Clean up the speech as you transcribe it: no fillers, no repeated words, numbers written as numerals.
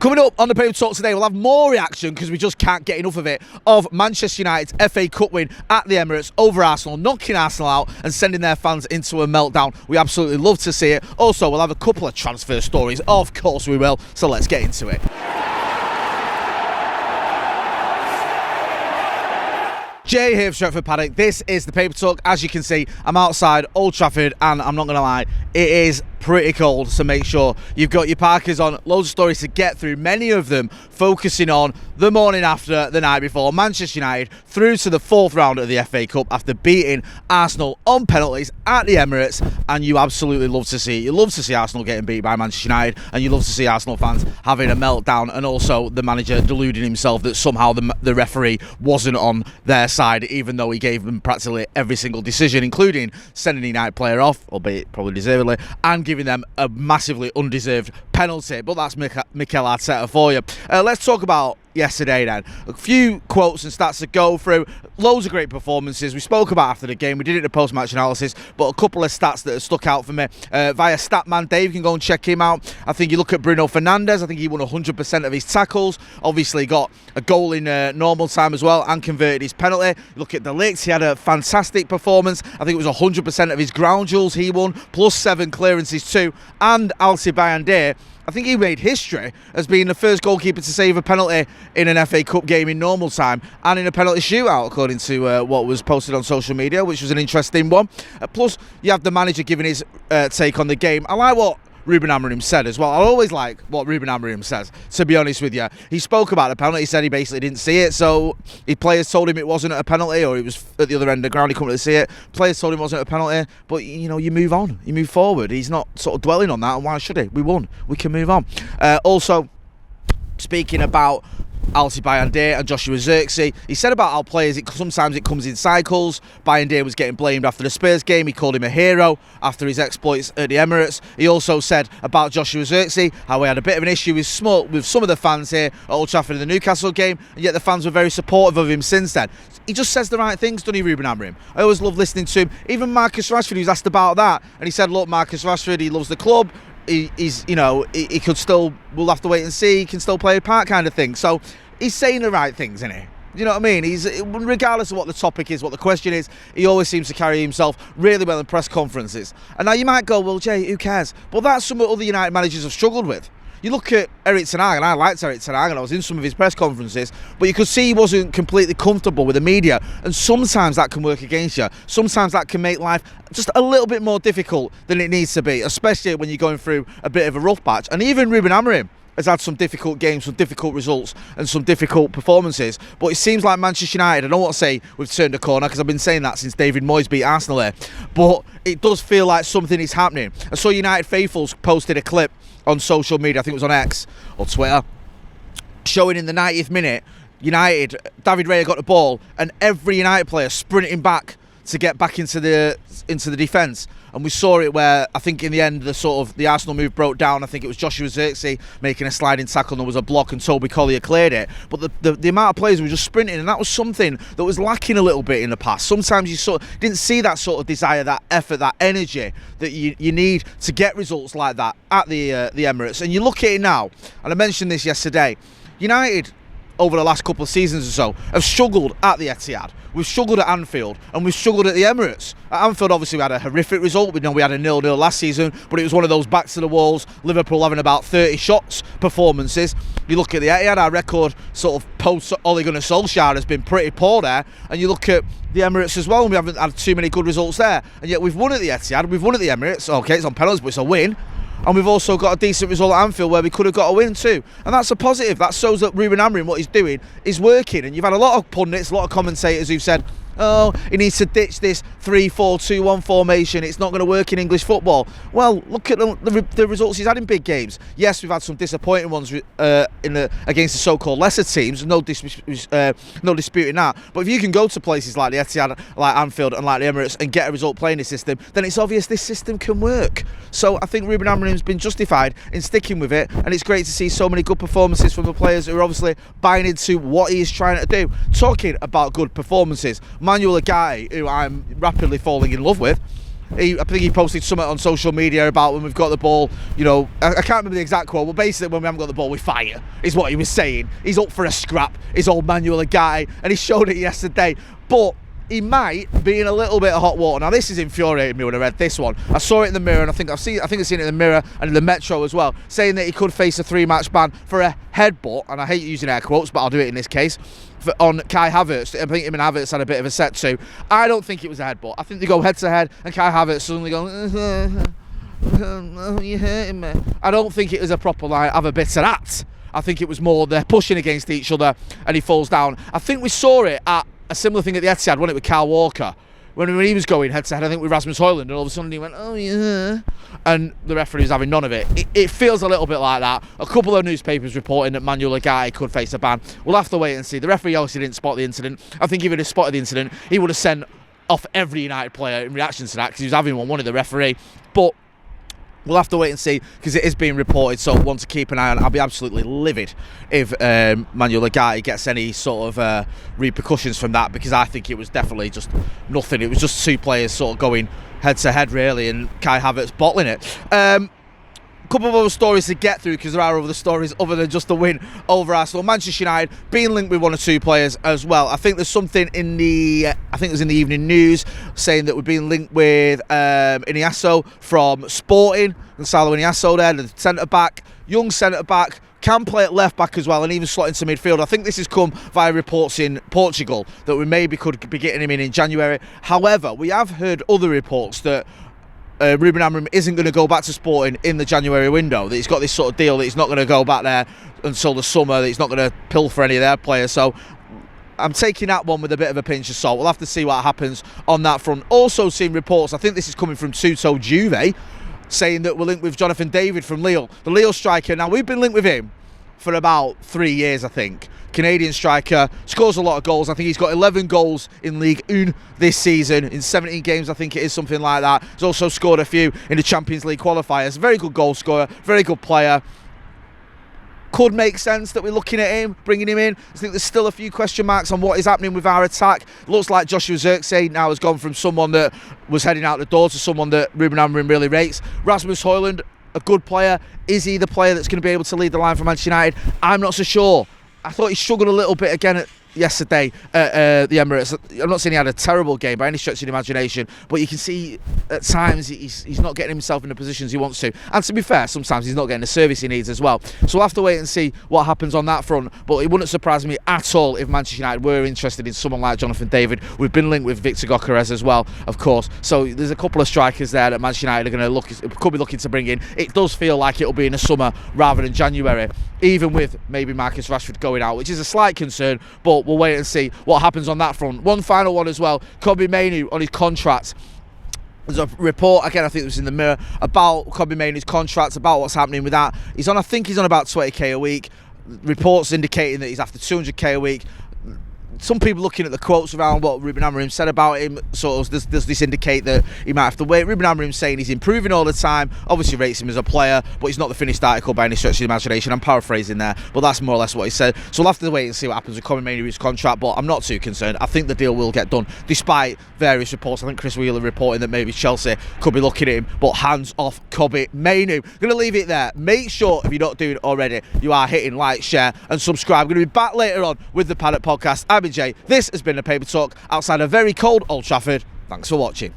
Coming up on the Paper Talk today, we'll have more reaction, because we just can't get enough of it, of Manchester United's FA Cup win at the Emirates over Arsenal, knocking Arsenal out and sending their fans into a meltdown. We absolutely love to see it. Also, we'll have a couple of transfer stories. Of course we will. So let's get into it. Jay here for Stretford Paddock. This is the Paper Talk. As you can see, I'm outside Old Trafford, and I'm not going to lie, it is pretty cold, so make sure you've got your parkas on. Loads of stories to get through, many of them focusing on the morning after, the night before. Manchester United through to the fourth round of the FA Cup after beating Arsenal on penalties at the Emirates, and you absolutely love to see it. You love to see Arsenal getting beat by Manchester United, and you love to see Arsenal fans having a meltdown, and also the manager deluding himself that somehow the referee wasn't on their side, even though he gave them practically every single decision, including sending a United player off, albeit probably deservedly, and giving them a massively undeserved penalty. But that's Mikel Arteta for you. Let's talk about yesterday then. A few quotes and stats to go through. Loads of great performances. We spoke about after the game. We did it in a post-match analysis, but a couple of stats that have stuck out for me via Statman Dave. You can go and check him out. I think you look at Bruno Fernandes. I think he won 100% of his tackles. Obviously got a goal in normal time as well and converted his penalty. Look at De Ligt. He had a fantastic performance. I think it was 100% of his ground duels he won, plus 7 clearances too. And Alci Bayandé, I think he made history as being the first goalkeeper to save a penalty in an FA Cup game in normal time and in a penalty shootout, according to what was posted on social media, which was an interesting one. Plus, you have the manager giving his take on the game. I like what Ruben Amorim said as well. I always like what Ruben Amorim says, to be honest with you. He spoke about the penalty. He said he basically didn't see it, so his players told him it wasn't a penalty, or it was at the other end of the ground, he couldn't really see it. Players told him it wasn't a penalty, but you know, you move on, you move forward. He's not sort of dwelling on that, and why should he? We won, we can move on. Also, speaking about Alci Bayandé and Joshua Zirkzee, he said about how players, sometimes it comes in cycles. Bayandé was getting blamed after the Spurs game. He called him a hero after his exploits at the Emirates. He also said about Joshua Zirkzee how he had a bit of an issue with some of the fans here at Old Trafford in the Newcastle game, and yet the fans were very supportive of him since then. He just says the right things, doesn't he, Ruben Amorim? I always love listening to him. Even Marcus Rashford, he was asked about that, and he said, look, Marcus Rashford, he loves the club. He's, you know, he could still, we'll have to wait and see, he can still play a part, kind of thing. So he's saying the right things, isn't he? You know what I mean? He's, regardless of what the topic is, what the question is, he always seems to carry himself really well in press conferences. And now you might go, well, Jay, who cares? But that's something other United managers have struggled with. You look at Erik ten Hag, and I liked Erik ten Hag, and I was in some of his press conferences, but you could see he wasn't completely comfortable with the media, and sometimes that can work against you. Sometimes that can make life just a little bit more difficult than it needs to be, especially when you're going through a bit of a rough patch. And even Ruben Amorim has had some difficult games, some difficult results and some difficult performances, but it seems like Manchester United, I don't want to say we've turned a corner, because I've been saying that since David Moyes beat Arsenal here, but it does feel like something is happening. I saw United faithfuls posted a clip on social media, I think it was on X or Twitter, showing in the 90th minute, United, David Raya got the ball, and every United player sprinting back to get back into the defence. And we saw it where, I think in the end, the Arsenal move broke down. I think it was Joshua Zirkzee making a sliding tackle, and there was a block, and Toby Collier cleared it. But the amount of players were just sprinting, and that was something that was lacking a little bit in the past. Sometimes you didn't see that sort of desire, that effort, that energy that you need to get results like that at the Emirates. And you look at it now, and I mentioned this yesterday, United, over the last couple of seasons or so, have struggled at the Etihad. We've struggled at Anfield, and we've struggled at the Emirates. At Anfield, obviously, we had a horrific result. We know we had a 0-0 last season, but it was one of those back to the walls, Liverpool having about 30 shots performances. You look at the Etihad, our record sort of post Ole Gunnar Solskjaer has been pretty poor there. And you look at the Emirates as well, and we haven't had too many good results there. And yet we've won at the Etihad, we've won at the Emirates. Okay, it's on penalties, but it's a win. And we've also got a decent result at Anfield where we could have got a win too. And that's a positive. That shows that Ruben Amorim, what he's doing, is working. And you've had a lot of pundits, a lot of commentators who've said, oh, he needs to ditch this 3-4-2-1 formation. It's not going to work in English football. Well, look at the results he's had in big games. Yes, we've had some disappointing ones against the so-called lesser teams. No disputing that. But if you can go to places like the Etihad, like Anfield, and like the Emirates and get a result playing this system, then it's obvious this system can work. So I think Ruben Amorim's been justified in sticking with it, and it's great to see so many good performances from the players who are obviously buying into what he is trying to do. Talking about good performances, Manuel Ugarte, who I'm rapidly falling in love with, I think he posted something on social media about when we've got the ball, you know, I can't remember the exact quote, but basically when we haven't got the ball, we fight, is what he was saying. He's up for a scrap, his old Manuel Ugarte, and he showed it yesterday. But he might be in a little bit of hot water. Now, this is infuriating me when I read this one. I saw it in the Mirror, and I think I've seen it in the Mirror and in the Metro as well, saying that he could face a 3-match ban for a headbutt, and I hate using air quotes, but I'll do it in this case, on Kai Havertz. I think him and Havertz had a bit of a set too. I don't think it was a headbutt. I think they go head to head, and Kai Havertz suddenly goes, oh, you're hurting me. I don't think it was a proper, like, have a bit of that. I think it was more they're pushing against each other, and he falls down. I think we saw it at a similar thing at the Etihad, wasn't it, with Kyle Walker? When he was going head to head, I think with Rasmus Højlund, and all of a sudden he went, oh yeah, and the referee was having none of it. It feels a little bit like that. A couple of newspapers reporting that Manuel Ugarte could face a ban. We'll have to wait and see. The referee obviously didn't spot the incident. I think if he'd have spotted the incident, he would have sent off every United player in reaction to that, because he was having one of the referee. But we'll have to wait and see, because it is being reported, so one to keep an eye on. I'll be absolutely livid if Manuel Ugarte gets any sort of repercussions from that, because I think it was definitely just nothing. It was just two players sort of going head to head, really, and Kai Havertz bottling it. Couple of other stories to get through, because there are other stories other than just the win over Arsenal. Manchester United being linked with one or two players as well. I think there's something in the, I think it was in the Evening News, saying that we're being linked with Inacio from Sporting, Gonçalo Inacio there, the centre-back, young centre-back, can play at left-back as well, and even slot into midfield. I think this has come via reports in Portugal that we maybe could be getting him in January. However, we have heard other reports that Ruben Amorim isn't going to go back to Sporting in the January window, that he's got this sort of deal that he's not going to go back there until the summer, that he's not going to pilfer any of their players. So I'm taking that one with a bit of a pinch of salt. We'll have to see what happens on that front. Also seeing reports, I think this is coming from Tuto Juve, saying that we're linked with Jonathan David from Lille, the Lille striker. Now, we've been linked with him for about 3 years, I think. Canadian striker, scores a lot of goals. I think he's got 11 goals in Ligue 1 this season, in 17 games, I think it is, something like that. He's also scored a few in the Champions League qualifiers. Very good goal scorer, very good player. Could make sense that we're looking at him, bringing him in. I think there's still a few question marks on what is happening with our attack. Looks like Joshua Zirkzee now has gone from someone that was heading out the door to someone that Ruben Amorim really rates. Rasmus Højlund, a good player. Is he the player that's going to be able to lead the line for Manchester United? I'm not so sure. I thought he struggled a little bit again yesterday at the Emirates. I'm not saying he had a terrible game by any stretch of the imagination, but you can see at times he's not getting himself in the positions he wants to. And to be fair, sometimes he's not getting the service he needs as well. So we'll have to wait and see what happens on that front. But it wouldn't surprise me at all if Manchester United were interested in someone like Jonathan David. We've been linked with Victor Gyökeres as well, of course. So there's a couple of strikers there that Manchester United are going to could be looking to bring in. It does feel like it'll be in the summer rather than January, even with maybe Marcus Rashford going out, which is a slight concern, but we'll wait and see what happens on that front. One final one as well, Mainoo on his contract. There's a report, again, I think it was in the Mirror, about Mainoo's contract, about what's happening with that. I think he's on about 20k a week. Reports indicating that he's after 200k a week. Some people looking at the quotes around what Ruben Amorim said about him, sort of does this indicate that he might have to wait? Ruben Amorim saying he's improving all the time, obviously rates him as a player, but he's not the finished article by any stretch of the imagination. I'm paraphrasing there, but that's more or less what he said. So we'll have to wait and see what happens with Mainoo's contract, but I'm not too concerned. I think the deal will get done, despite various reports. I think Chris Wheeler reporting that maybe Chelsea could be looking at him, but hands off Mainoo. Going to leave it there. Make sure, if you're not doing it already, you are hitting like, share and subscribe. I'm going to be back later on with the Paddock podcast. I'm Jay. This has been a Paper Talk outside a very cold Old Trafford. Thanks for watching.